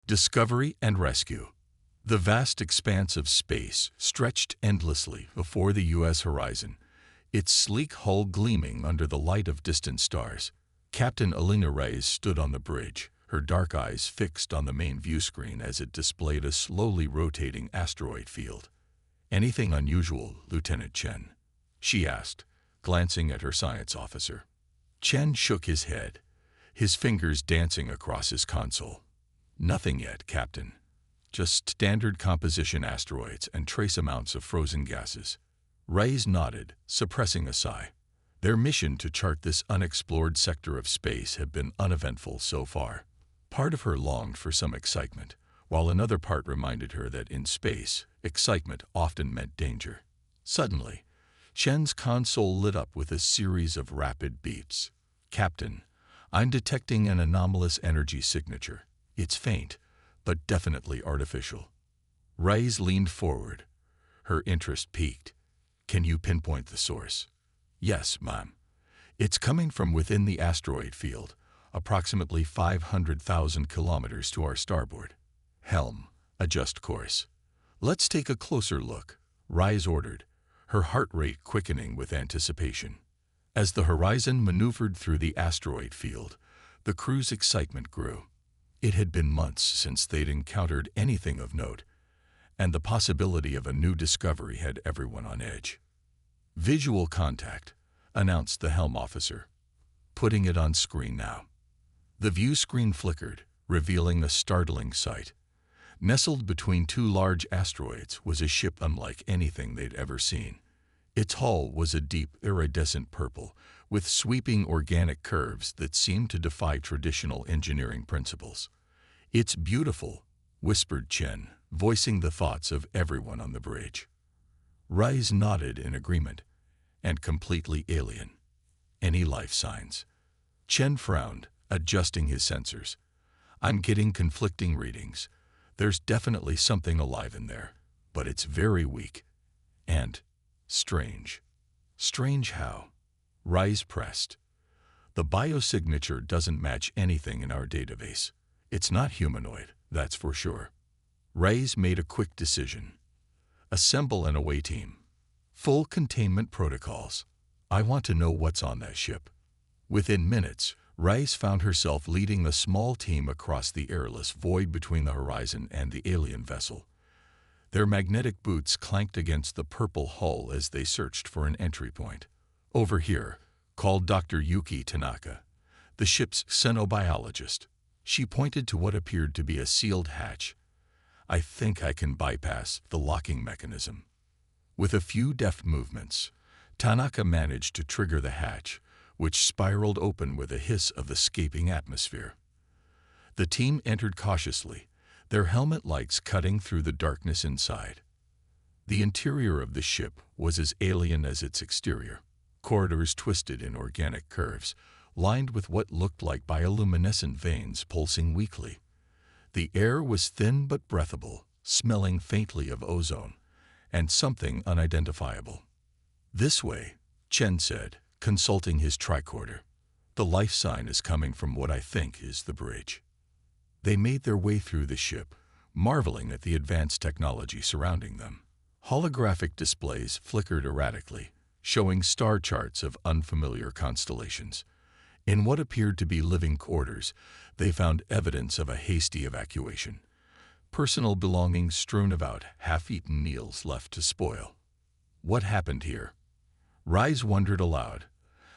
Discovery and rescue. The vast expanse of space stretched endlessly before the U.S. horizon, its sleek hull gleaming under the light of distant stars. Captain Alina Reyes stood on the bridge, her dark eyes fixed on the main view screen as it displayed a slowly rotating asteroid field. "Anything unusual, Lieutenant Chen?" she asked, glancing at her science officer. Chen shook his head, his fingers dancing across his console. "Nothing yet, Captain. Just standard composition asteroids and trace amounts of frozen gases." Reyes nodded, suppressing a sigh. Their mission to chart this unexplored sector of space had been uneventful so far. Part of her longed for some excitement, while another part reminded her that in space, excitement often meant danger. Suddenly, Chen's console lit up with a series of rapid beeps. "Captain, I'm detecting an anomalous energy signature. It's faint, but definitely artificial." Reyes leaned forward, her interest piqued. "Can you pinpoint the source?" "Yes, ma'am. It's coming from within the asteroid field, approximately 500,000 kilometers to our starboard. Helm, adjust course." "Let's take a closer look," Reyes ordered, her heart rate quickening with anticipation. As the horizon maneuvered through the asteroid field, the crew's excitement grew. It had been months since they'd encountered anything of note, and the possibility of a new discovery had everyone on edge. "Visual contact," announced the helm officer, putting it on screen now. The view screen flickered, revealing a startling sight. Nestled between two large asteroids was a ship unlike anything they'd ever seen. Its hull was a deep, iridescent purple, with sweeping organic curves that seemed to defy traditional engineering principles. "It's beautiful," whispered Chen, voicing the thoughts of everyone on the bridge. Reyes nodded in agreement. "And completely alien. Any life signs?" Chen frowned, adjusting his sensors. "I'm getting conflicting readings. There's definitely something alive in there, but it's very weak. And strange." "Strange how?" Reyes pressed. "The biosignature doesn't match anything in our database. It's not humanoid, that's for sure." Reyes made a quick decision. "Assemble an away team. Full containment protocols. I want to know what's on that ship." Within minutes, Reyes found herself leading a small team across the airless void between the horizon and the alien vessel. Their magnetic boots clanked against the purple hull as they searched for an entry point. "Over here," called Dr. Yuki Tanaka, the ship's xenobiologist. She pointed to what appeared to be a sealed hatch. "I think I can bypass the locking mechanism." With a few deft movements, Tanaka managed to trigger the hatch, which spiraled open with a hiss of escaping atmosphere. The team entered cautiously, their helmet lights cutting through the darkness inside. The interior of the ship was as alien as its exterior. Corridors twisted in organic curves, lined with what looked like bioluminescent veins pulsing weakly. The air was thin but breathable, smelling faintly of ozone and something unidentifiable. "This way," Chen said, consulting his tricorder. "The life sign is coming from what I think is the bridge." They made their way through the ship, marveling at the advanced technology surrounding them. Holographic displays flickered erratically, showing star charts of unfamiliar constellations. In what appeared to be living quarters, they found evidence of a hasty evacuation. Personal belongings strewn about, half-eaten meals left to spoil. What happened here? Reyes wondered aloud,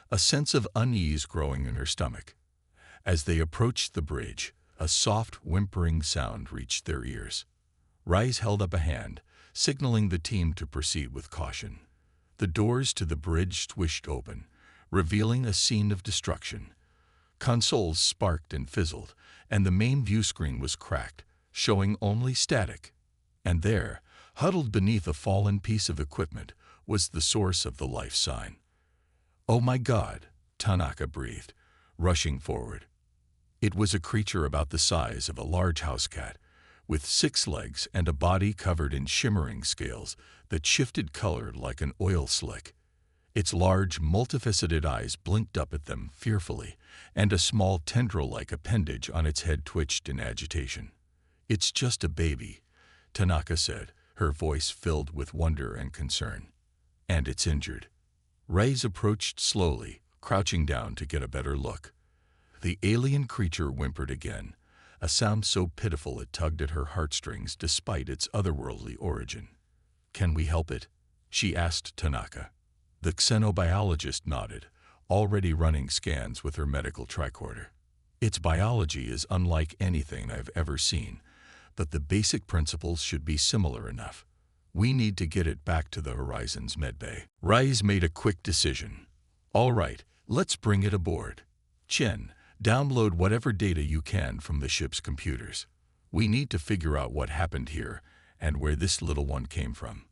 a sense of unease growing in her stomach. As they approached the bridge, a soft, whimpering sound reached their ears. Reyes held up a hand, signaling the team to proceed with caution. The doors to the bridge swished open, revealing a scene of destruction. Consoles sparked and fizzled, and the main view screen was cracked, showing only static. And there, huddled beneath a fallen piece of equipment, was the source of the life sign. "Oh my God," Tanaka breathed, rushing forward. It was a creature about the size of a large house cat, with 6 legs and a body covered in shimmering scales that shifted color like an oil slick. Its large, multifaceted eyes blinked up at them fearfully, and a small tendril-like appendage on its head twitched in agitation. It's just a baby, Tanaka said, her voice filled with wonder and concern. And it's injured. Reyes approached slowly, crouching down to get a better look. The alien creature whimpered again, a sound so pitiful it tugged at her heartstrings despite its otherworldly origin. "Can we help it?" she asked Tanaka. The xenobiologist nodded, already running scans with her medical tricorder. "Its biology is unlike anything I've ever seen, but the basic principles should be similar enough. We need to get it back to the Horizon's medbay." Reyes made a quick decision. "All right, let's bring it aboard. Chen, download whatever data you can from the ship's computers. We need to figure out what happened here and where this little one came from."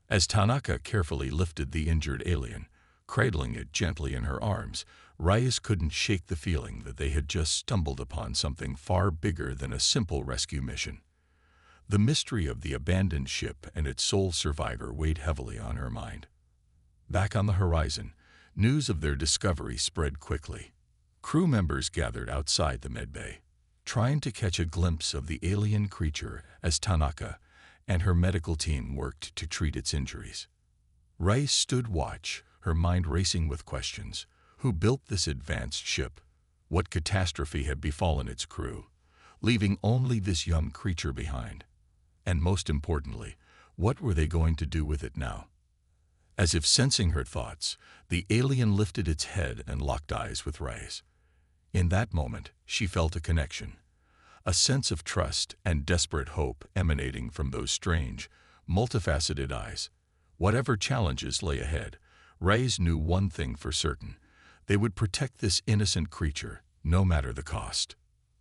As Tanaka carefully lifted the injured alien, cradling it gently in her arms, Reyes couldn't shake the feeling that they had just stumbled upon something far bigger than a simple rescue mission. The mystery of the abandoned ship and its sole survivor weighed heavily on her mind. Back on the Horizon, news of their discovery spread quickly. Crew members gathered outside the medbay, trying to catch a glimpse of the alien creature as Tanaka and her medical team worked to treat its injuries. Reyes stood watch, her mind racing with questions. Who built this advanced ship? What catastrophe had befallen its crew, leaving only this young creature behind? And most importantly, what were they going to do with it now? As if sensing her thoughts, the alien lifted its head and locked eyes with Reyes. In that moment, she felt a connection, a sense of trust and desperate hope emanating from those strange, multifaceted eyes. Whatever challenges lay ahead, Reyes knew one thing for certain: they would protect this innocent creature, no matter the cost.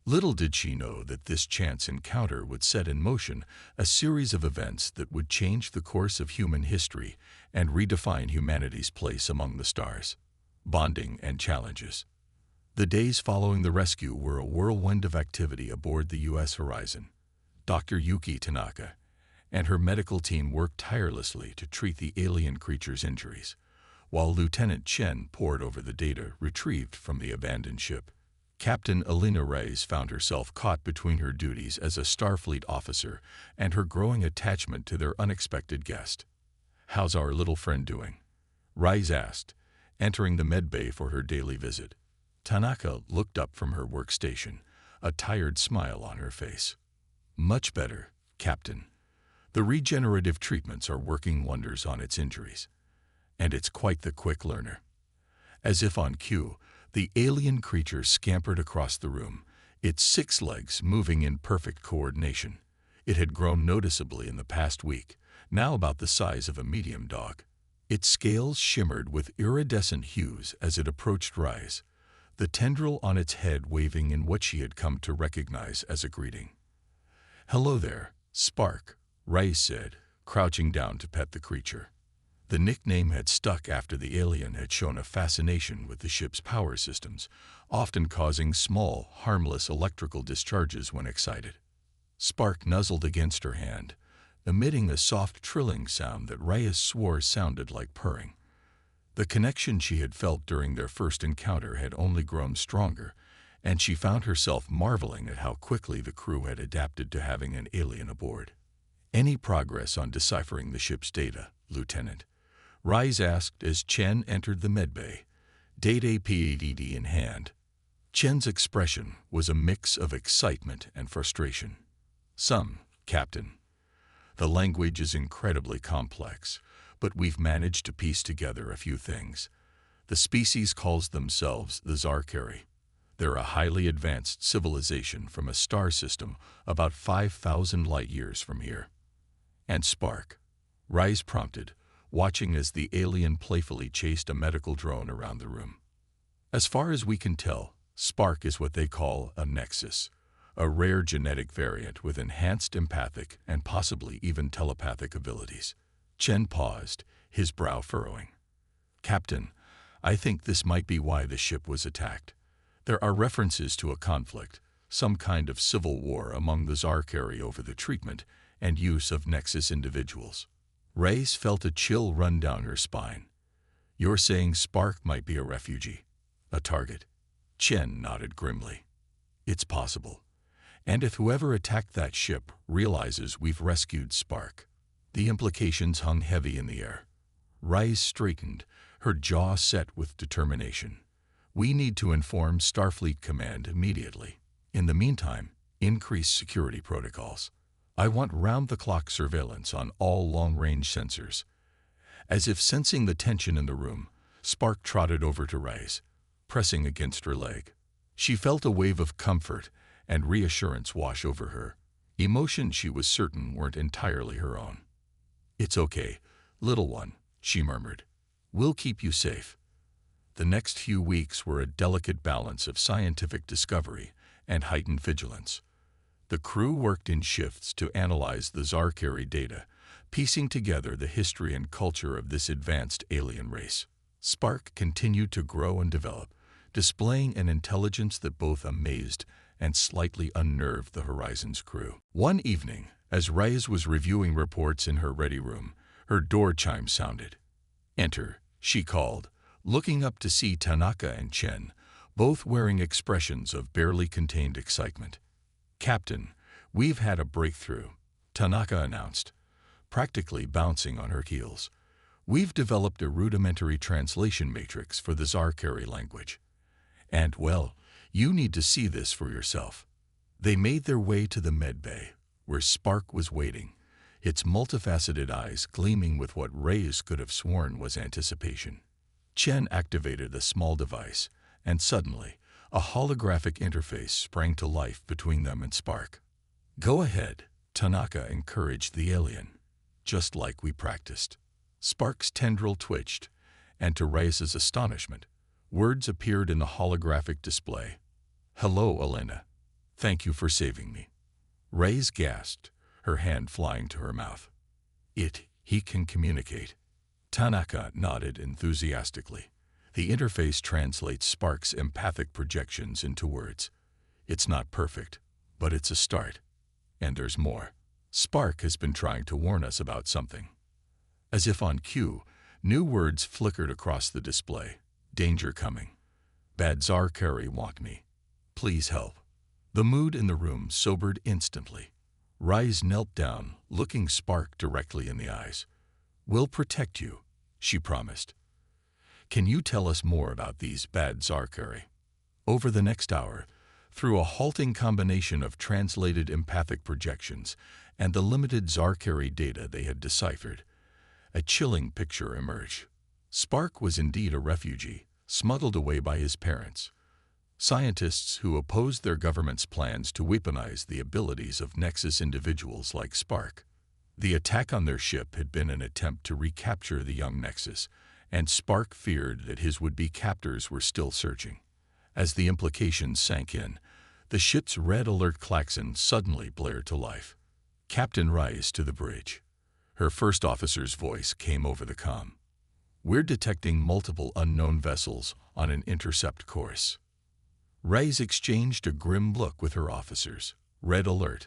Little did she know that this chance encounter would set in motion a series of events that would change the course of human history and redefine humanity's place among the stars. Bonding and challenges. The days following the rescue were a whirlwind of activity aboard the U.S. Horizon. Dr. Yuki Tanaka and her medical team worked tirelessly to treat the alien creature's injuries, while Lieutenant Chen pored over the data retrieved from the abandoned ship. Captain Alina Reyes found herself caught between her duties as a Starfleet officer and her growing attachment to their unexpected guest. "How's our little friend doing?" Reyes asked, entering the medbay for her daily visit. Tanaka looked up from her workstation, a tired smile on her face. "Much better, Captain. The regenerative treatments are working wonders on its injuries. And it's quite the quick learner." As if on cue, the alien creature scampered across the room, its 6 legs moving in perfect coordination. It had grown noticeably in the past week, now about the size of a medium dog. Its scales shimmered with iridescent hues as it approached Reyes, the tendril on its head waving in what she had come to recognize as a greeting. "Hello there, Spark," Reyes said, crouching down to pet the creature. The nickname had stuck after the alien had shown a fascination with the ship's power systems, often causing small, harmless electrical discharges when excited. Spark nuzzled against her hand, emitting a soft trilling sound that Reyes swore sounded like purring. The connection she had felt during their first encounter had only grown stronger, and she found herself marveling at how quickly the crew had adapted to having an alien aboard. "Any progress on deciphering the ship's data, Lieutenant?" Reyes asked as Chen entered the medbay, Data PADD in hand. Chen's expression was a mix of excitement and frustration. "Some, Captain. The language is incredibly complex, but we've managed to piece together a few things. The species calls themselves the Zarkari. They're a highly advanced civilization from a star system about 5,000 light-years from here." "And Spark?" Reyes prompted, watching as the alien playfully chased a medical drone around the room. "As far as we can tell, Spark is what they call a nexus, a rare genetic variant with enhanced empathic and possibly even telepathic abilities." Chen paused, his brow furrowing. "Captain, I think this might be why the ship was attacked. There are references to a conflict, some kind of civil war among the Zarkari over the treatment and use of Nexus individuals." Reyes felt a chill run down her spine. "You're saying Spark might be a refugee? A target?" Chen nodded grimly. "It's possible. And if whoever attacked that ship realizes we've rescued Spark. The implications hung heavy in the air. Rise straightened, her jaw set with determination. We need to inform Starfleet Command immediately. In the meantime, increase security protocols. I want round-the-clock surveillance on all long-range sensors. As if sensing the tension in the room, Spark trotted over to Rise, pressing against her leg. She felt a wave of comfort and reassurance wash over her, emotions she was certain weren't entirely her own. "It's okay, little one," she murmured. "We'll keep you safe." The next few weeks were a delicate balance of scientific discovery and heightened vigilance. The crew worked in shifts to analyze the Zarkari data, piecing together the history and culture of this advanced alien race. Spark continued to grow and develop, displaying an intelligence that both amazed and slightly unnerved the Horizon's crew. One evening, as Reyes was reviewing reports in her ready room, her door chime sounded. "Enter," she called, looking up to see Tanaka and Chen, both wearing expressions of barely contained excitement. "Captain, we've had a breakthrough," Tanaka announced, practically bouncing on her heels. "We've developed a rudimentary translation matrix for the Zarkari language. And, well, you need to see this for yourself." They made their way to the med bay, where Spark was waiting, its multifaceted eyes gleaming with what Reyes could have sworn was anticipation. Chen activated a small device, and suddenly, a holographic interface sprang to life between them and Spark. "Go ahead," Tanaka encouraged the alien. "Just like we practiced." Spark's tendril twitched, and to Reyes' astonishment, words appeared in the holographic display. "Hello, Elena. Thank you for saving me." Reyes gasped, her hand flying to her mouth. He can communicate." Tanaka nodded enthusiastically. "The interface translates Spark's empathic projections into words. It's not perfect, but it's a start. And there's more. Spark has been trying to warn us about something." As if on cue, new words flickered across the display. "Danger coming. Bad Zarkari want me. Please help." The mood in the room sobered instantly. Rise knelt down, looking Spark directly in the eyes. "We'll protect you," she promised. "Can you tell us more about these bad Zarkari?" Over the next hour, through a halting combination of translated empathic projections and the limited Zarkari data they had deciphered, a chilling picture emerged. Spark was indeed a refugee, smuggled away by his parents. Scientists who opposed their government's plans to weaponize the abilities of Nexus individuals like Spark. The attack on their ship had been an attempt to recapture the young Nexus, and Spark feared that his would-be captors were still searching. As the implications sank in, the ship's red alert klaxon suddenly blared to life. "Captain Rise to the bridge." Her first officer's voice came over the comm. "We're detecting multiple unknown vessels on an intercept course." Rise exchanged a grim look with her officers. "Red alert.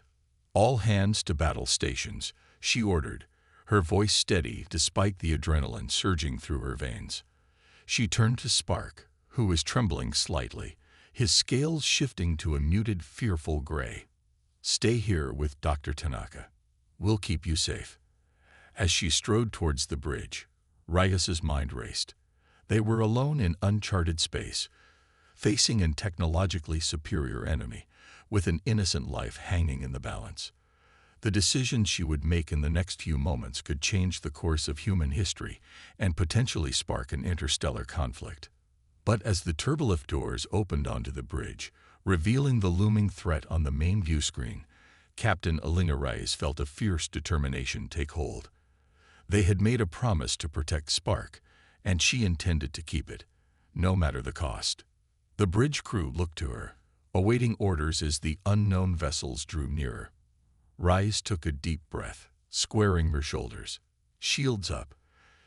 All hands to battle stations," she ordered, her voice steady despite the adrenaline surging through her veins. She turned to Spark, who was trembling slightly, his scales shifting to a muted, fearful gray. "Stay here with Dr. Tanaka. We'll keep you safe." As she strode towards the bridge, Reyes' mind raced. They were alone in uncharted space, facing a technologically superior enemy, with an innocent life hanging in the balance. The decisions she would make in the next few moments could change the course of human history and potentially spark an interstellar conflict. But as the turbolift doors opened onto the bridge, revealing the looming threat on the main view screen, Captain Elena Reyes felt a fierce determination take hold. They had made a promise to protect Spark, and she intended to keep it, no matter the cost. The bridge crew looked to her, awaiting orders as the unknown vessels drew nearer. Rise took a deep breath, squaring her shoulders. "Shields up.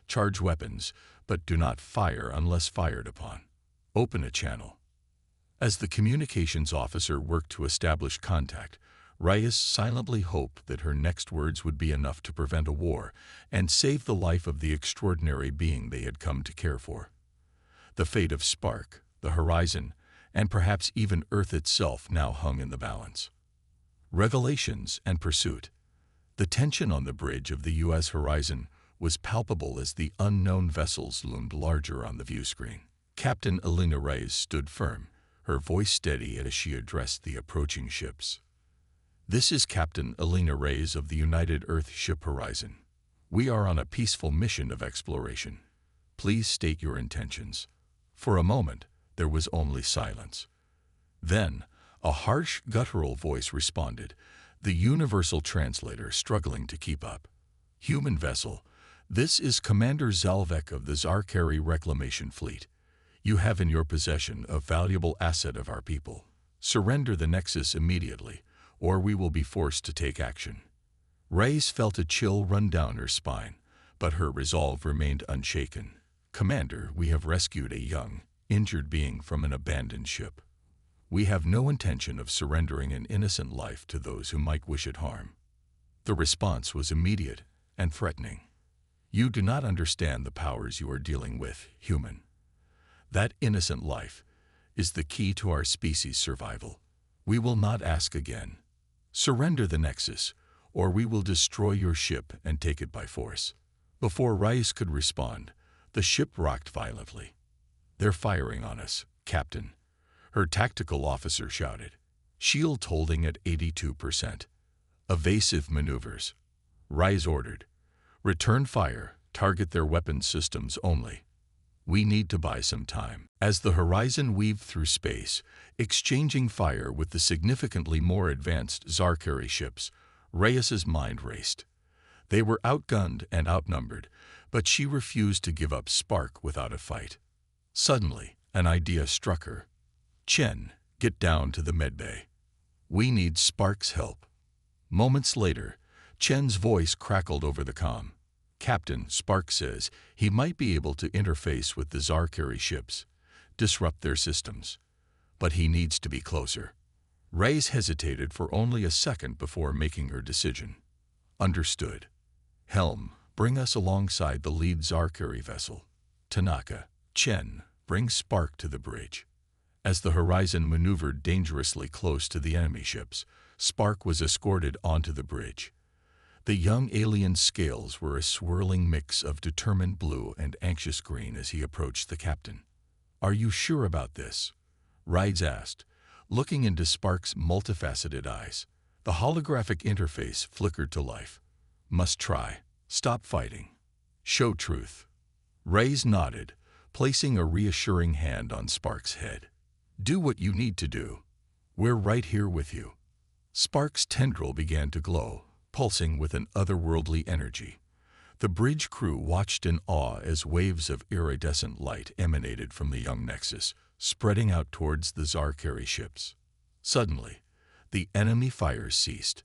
Charge weapons, but do not fire unless fired upon. Open a channel." As the communications officer worked to establish contact, Reyes silently hoped that her next words would be enough to prevent a war and save the life of the extraordinary being they had come to care for. The fate of Spark, the Horizon, and perhaps even Earth itself now hung in the balance. Revelations and pursuit. The tension on the bridge of the U.S. horizon was palpable as the unknown vessels loomed larger on the view screen. Captain Elena Reyes stood firm, her voice steady as she addressed the approaching ships. "This is Captain Elena Reyes of the United Earth Ship Horizon. We are on a peaceful mission of exploration. Please state your intentions." For a moment, there was only silence. Then, a harsh, guttural voice responded, the universal translator struggling to keep up. "Human vessel, this is Commander Zalvek of the Zarkari Reclamation Fleet. You have in your possession a valuable asset of our people. Surrender the Nexus immediately, or we will be forced to take action." Reyes felt a chill run down her spine, but her resolve remained unshaken. "Commander, we have rescued a young, injured being from an abandoned ship. We have no intention of surrendering an innocent life to those who might wish it harm." The response was immediate and threatening. "You do not understand the powers you are dealing with, human. That innocent life is the key to our species' survival. We will not ask again. Surrender the Nexus, or we will destroy your ship and take it by force." Before Reyes could respond, the ship rocked violently. "They're firing on us, Captain," her tactical officer shouted. "Shield holding at 82%. Evasive maneuvers." Reyes ordered, "Return fire, target their weapons systems only. We need to buy some time." As the horizon weaved through space, exchanging fire with the significantly more advanced Zarkari ships, Reyes's mind raced. They were outgunned and outnumbered, but she refused to give up Spark without a fight. Suddenly, an idea struck her. "Chen, get down to the medbay. We need Spark's help." Moments later, Chen's voice crackled over the comm. "Captain, Spark says he might be able to interface with the Zarkari ships, disrupt their systems. But he needs to be closer." Reyes hesitated for only a second before making her decision. "Understood. Helm, bring us alongside the lead Zarkari vessel. Tanaka, Chen, bring Spark to the bridge." As the horizon maneuvered dangerously close to the enemy ships, Spark was escorted onto the bridge. The young alien's scales were a swirling mix of determined blue and anxious green as he approached the captain. "Are you sure about this?" Reyes asked, looking into Spark's multifaceted eyes. The holographic interface flickered to life. "Must try. Stop fighting. Show truth." Reyes nodded, placing a reassuring hand on Spark's head. "Do what you need to do. We're right here with you." Spark's tendril began to glow, pulsing with an otherworldly energy. The bridge crew watched in awe as waves of iridescent light emanated from the young Nexus, spreading out towards the Zarkari ships. Suddenly, the enemy fires ceased.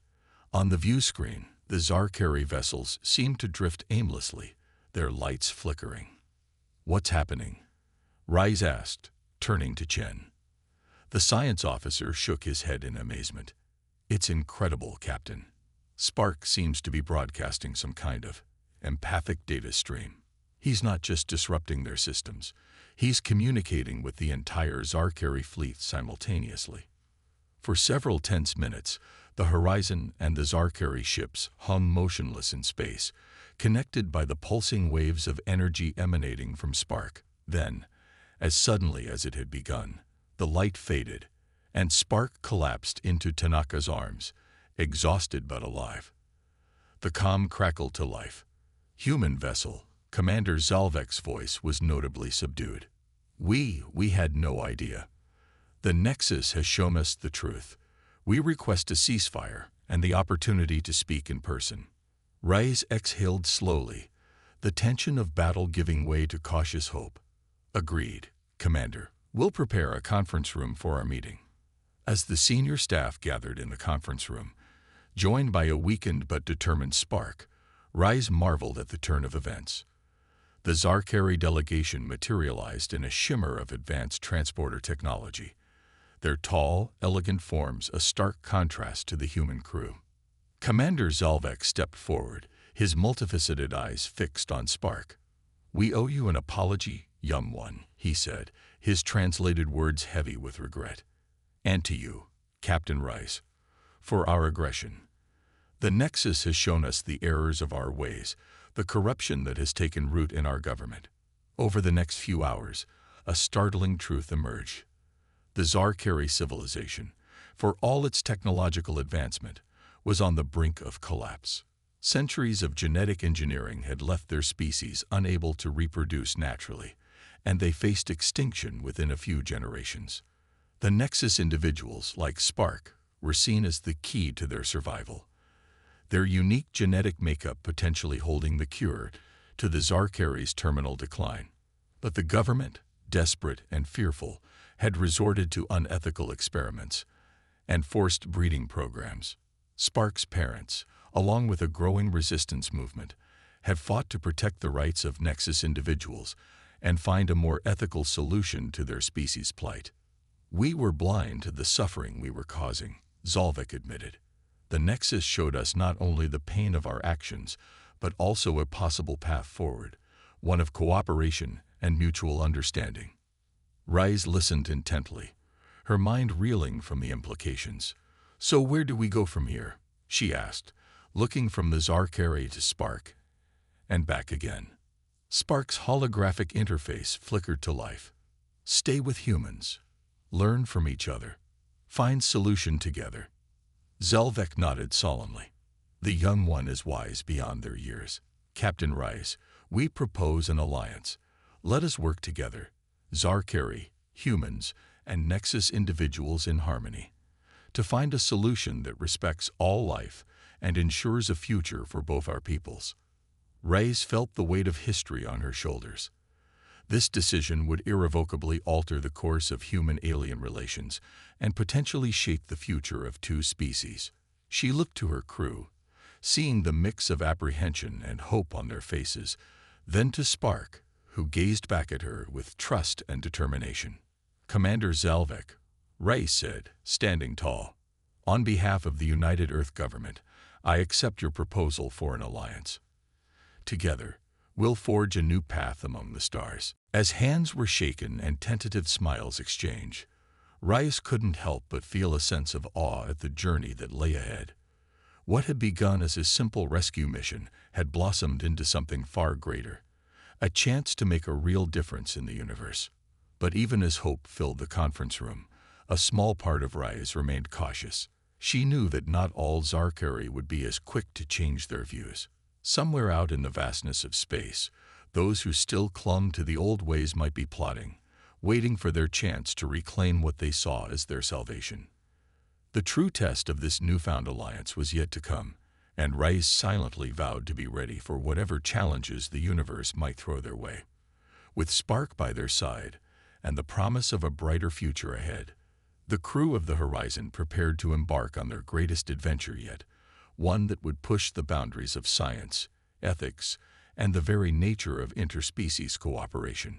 On the view screen, the Zarkari vessels seemed to drift aimlessly, their lights flickering. "What's happening?" Reyes asked, turning to Chen. The science officer shook his head in amazement. "It's incredible, Captain. Spark seems to be broadcasting some kind of empathic data stream. He's not just disrupting their systems, he's communicating with the entire Zarkari fleet simultaneously." For several tense minutes, the horizon and the Zarkari ships hung motionless in space, connected by the pulsing waves of energy emanating from Spark. Then, as suddenly as it had begun, the light faded, and Spark collapsed into Tanaka's arms, exhausted but alive. The comm crackled to life. "Human vessel," Commander Zalvek's voice was notably subdued. We had no idea. The Nexus has shown us the truth. We request a ceasefire and the opportunity to speak in person." Reyes exhaled slowly, the tension of battle giving way to cautious hope. "Agreed, Commander. We'll prepare a conference room for our meeting." As the senior staff gathered in the conference room, joined by a weakened but determined Spark, Reyes marveled at the turn of events. The Zarkari delegation materialized in a shimmer of advanced transporter technology, their tall, elegant forms a stark contrast to the human crew. Commander Zalvek stepped forward, his multifaceted eyes fixed on Spark. "We owe you an apology, young one," he said, his translated words heavy with regret. "And to you, Captain Reyes, for our aggression. The Nexus has shown us the errors of our ways, the corruption that has taken root in our government. Over the next few hours, a startling truth emerged. The Zarkari civilization, for all its technological advancement, was on the brink of collapse. Centuries of genetic engineering had left their species unable to reproduce naturally, and they faced extinction within a few generations. The Nexus individuals, like Spark, were seen as the key to their survival, their unique genetic makeup potentially holding the cure to the Zarkari's terminal decline. But the government, desperate and fearful, had resorted to unethical experiments and forced breeding programs. Spark's parents, along with a growing resistance movement, have fought to protect the rights of Nexus individuals and find a more ethical solution to their species' plight. "We were blind to the suffering we were causing," Zalvik admitted. "The Nexus showed us not only the pain of our actions, but also a possible path forward, one of cooperation and mutual understanding." Rise listened intently, her mind reeling from the implications. "So where do we go from here?" she asked, looking from the Zarkari to Spark and back again. Spark's holographic interface flickered to life. "Stay with humans. Learn from each other. Find solution together." Zalvik nodded solemnly. "The young one is wise beyond their years. Captain Rise, we propose an alliance. Let us work together, Zarkari, humans, and Nexus individuals in harmony, to find a solution that respects all life and ensures a future for both our peoples." Rise felt the weight of history on her shoulders. This decision would irrevocably alter the course of human-alien relations and potentially shape the future of two species. She looked to her crew, seeing the mix of apprehension and hope on their faces, then to Spark, who gazed back at her with trust and determination. "Commander Zalvik," Ray said, standing tall, "on behalf of the United Earth Government, I accept your proposal for an alliance. Together, we'll forge a new path among the stars." As hands were shaken and tentative smiles exchanged, Reyes couldn't help but feel a sense of awe at the journey that lay ahead. What had begun as a simple rescue mission had blossomed into something far greater, a chance to make a real difference in the universe. But even as hope filled the conference room, a small part of Reyes remained cautious. She knew that not all Zarkari would be as quick to change their views. Somewhere out in the vastness of space, those who still clung to the old ways might be plotting, waiting for their chance to reclaim what they saw as their salvation. The true test of this newfound alliance was yet to come, and Reyes silently vowed to be ready for whatever challenges the universe might throw their way. With Spark by their side, and the promise of a brighter future ahead, the crew of the Horizon prepared to embark on their greatest adventure yet, one that would push the boundaries of science, ethics, and the very nature of interspecies cooperation.